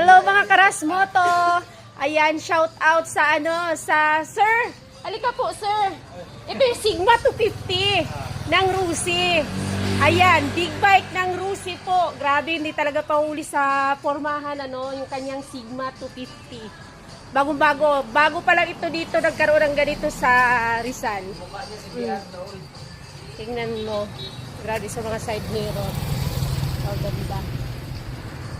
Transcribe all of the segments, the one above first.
Hello mga Karasmoto. Ayan, shout out sa sa sir. Halika po, sir. Ito yung Sigma 250 ng Rusi. Ayan, big bike ng Rusi po. Grabe, hindi talaga pauli sa formahan yung kanyang Sigma 250. Bagong-bago. Bago pa lang ito dito nagkaroon ng ganito sa Rizal. Tingnan mo. Grabe sa mga side mirror. Oh, ganda.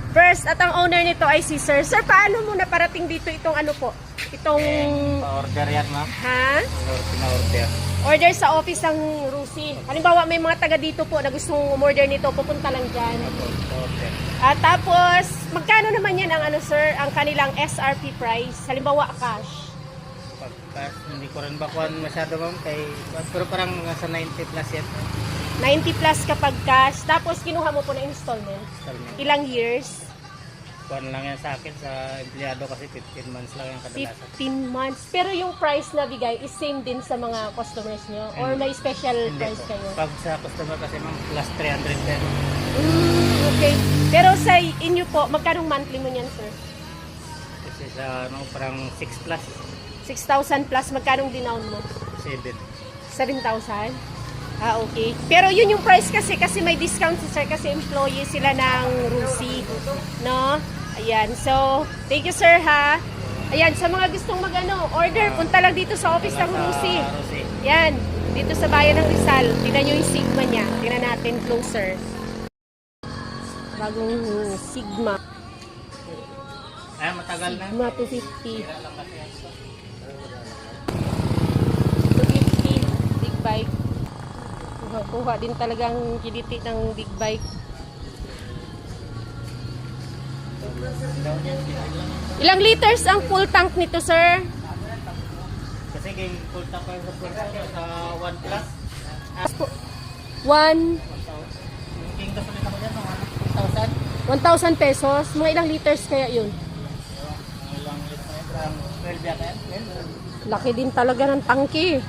First, at ang owner nito ay si Sir. Sir, paano mo naparating dito itong Itong... Pa-order yan, ma'am. Ha? Pina-order. Order sa office ng Rusi. Halimbawa, may mga taga dito po na gustong umorder nito, pupunta lang dyan. Pa-order. At tapos, magkano naman yan ang sir, ang kanilang SRP price? Halimbawa, cash. Pagkas, hindi ko rin bakuan masyado, ma'am. Pero parang nasa 90 plus yan. 90 plus kapag cash. Tapos, kinuha mo po na installment. Ilang years? Kuhan lang yan sa akin sa empleyado kasi 15 months lang yung kadalasan. 15 months. Pero yung price na bigay is same din sa mga customers nyo? Or may special Hindi price po. kayo? Pag sa customer kasi, ma'am, plus 300 din. Okay. Pero sa inyo po, magkano monthly mo niyan, sir? Kasi sa parang 6 plus, 6,000 plus, magkano dinown mo? 7. 7,000? Ah, okay. Pero yun yung price kasi may discount si sir kasi employee sila ng Rusi. No? Ayan. So, thank you sir ha. Ayan, sa mga gustong order, punta lang dito sa office ng Rusi. Yan. Dito sa bayan ng Rizal. Tingnan nyo yung Sigma niya. Tingnan natin closer. Bagong Sigma. Ay, matagal na. Sigma 250. 250. Big bike. Kuha din talagang kiliti ng big bike. Ilang liters ang full tank nito, sir? Kasi kung full tank ko sa full tank sa 1 plus. 1,000 King gasolina ko dyan, mga 1,000. pesos. Mga ilang liters kaya yun? Ilang liters na yun, 12 yata yan. Laki din talaga ng tangke.